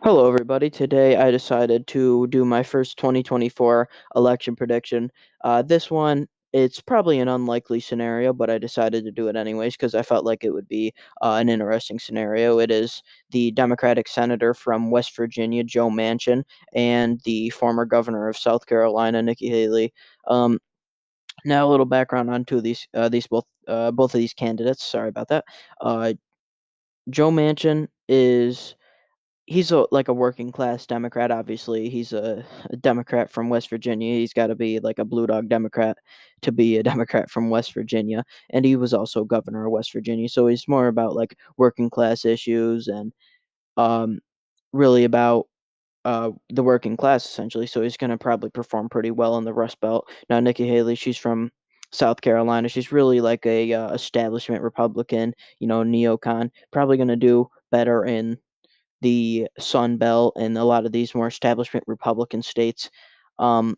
Hello, everybody. Today I decided to do my first 2024 election prediction. This one, it's probably an unlikely scenario, but I decided to do it anyways because I felt like it would be an interesting scenario. It is the Democratic senator from West Virginia, Joe Manchin, and the former governor of South Carolina, Nikki Haley. Um, Now, a little background on two of these both of these candidates. Sorry about that. Uh, Joe Manchin is he's like a working class Democrat. Obviously, he's a Democrat from West Virginia. He's got to be like a blue dog Democrat to be a Democrat from West Virginia, and he was also governor of West Virginia. So he's more about like working class issues and um, really about the working class essentially. So he's going to probably perform pretty well in the Rust Belt. Now, Nikki Haley, she's from South Carolina. She's really like a establishment Republican, neocon. Probably going to do better in the Sun Belt and a lot of these more establishment Republican states. Um,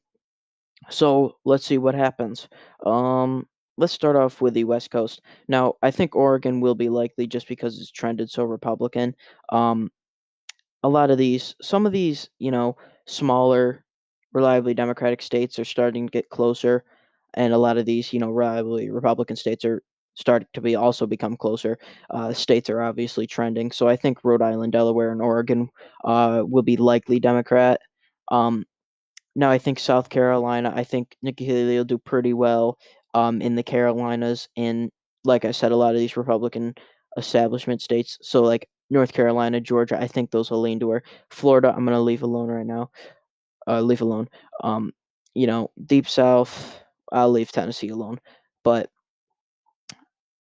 so let's see what happens. Um, let's start off with the West Coast. Now, I think Oregon will be likely just because it's trended so Republican. Um, a lot of some of these, smaller, reliably Democratic states are starting to get closer, and a lot of these, reliably Republican states are starting to be also become closer. States are obviously trending, so I think Rhode Island, Delaware, and Oregon will be likely Democrat. Um, Now, I think South Carolina, I think Nikki Haley will do pretty well in the Carolinas. And like I said, a lot of these Republican establishment states. So, like North Carolina, Georgia, I think those will lean to her. Florida, I'm going to leave alone right now. Leave alone. Um, Deep South, I'll leave Tennessee alone. But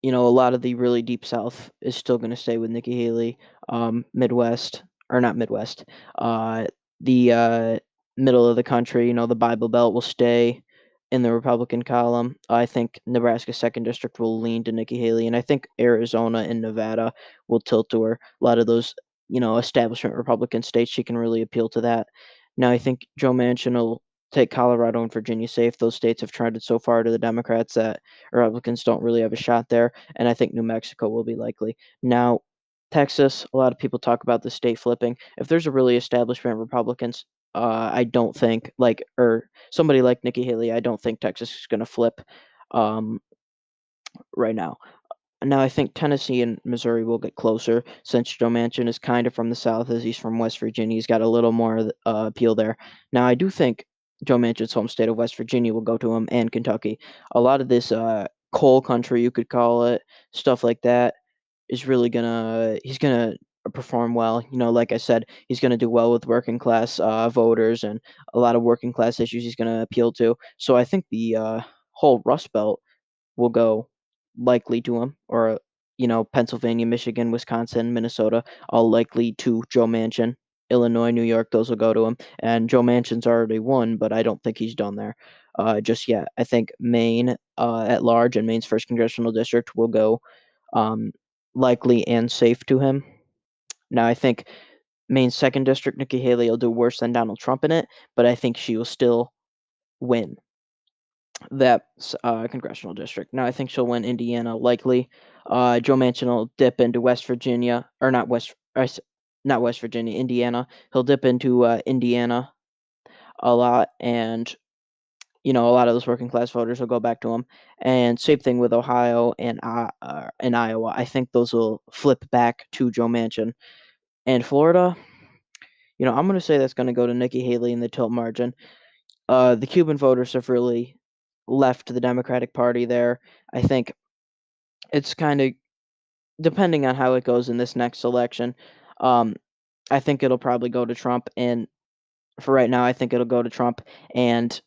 a lot of the really deep South is still going to stay with Nikki Haley. Midwest, or not Midwest, the middle of the country, the Bible Belt will stay in the Republican column. I think Nebraska's second district will lean to Nikki Haley, and I think Arizona and Nevada will tilt to her. A lot of those, establishment Republican states, she can really appeal to that. Now, I think Joe Manchin will take Colorado and Virginia safe. Those states have trended so far to the Democrats that Republicans don't really have a shot there, and I think New Mexico will be likely. Now, Texas, a lot of people talk about the state flipping. If there's a really establishment Republicans, I don't think or somebody like Nikki Haley, I don't think Texas is going to flip um, right now. Now I think Tennessee and Missouri will get closer since Joe Manchin is kind of from the South, as he's from West Virginia. He's got a little more appeal there. Now I do think Joe Manchin's home state of West Virginia will go to him, and Kentucky. A lot of this coal country, you could call it, stuff like that, is really he's gonna perform well. Like I said, he's gonna do well with working class voters and a lot of working class issues. He's gonna appeal to. So I think the whole Rust Belt will go likely to him, or Pennsylvania, Michigan, Wisconsin, Minnesota, all likely to Joe Manchin. Illinois, New York, those will go to him. And Joe Manchin's already won, but I don't think he's done there just yet. I think Maine at large and Maine's first congressional district will go um, likely and safe to him. Now, I think Maine's second district, Nikki Haley will do worse than Donald Trump in it, but I think she will still win that congressional district. Now, I think she'll win Indiana likely. Joe Manchin will dip into West Virginia, or not West Virginia, Indiana. He'll dip into Indiana a lot, and a lot of those working class voters will go back to him. And same thing with Ohio and Iowa. I think those will flip back to Joe Manchin. And Florida, I'm going to say that's going to go to Nikki Haley in the tilt margin. The Cuban voters have really left the Democratic Party there. I think it's kind of depending on how it goes in this next election. Um, I think it'll probably go to Trump, and for right now, I think it'll go to Trump. And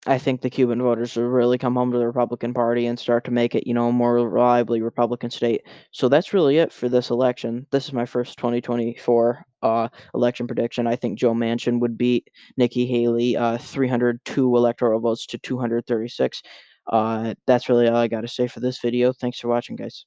I think the Cuban voters will really come home to the Republican Party and start to make it, a more reliably Republican state. So that's really it for this election. This is my first 2024 election prediction. I think Joe Manchin would beat Nikki Haley 302 electoral votes to 236. That's really all I got to say for this video. Thanks for watching, guys.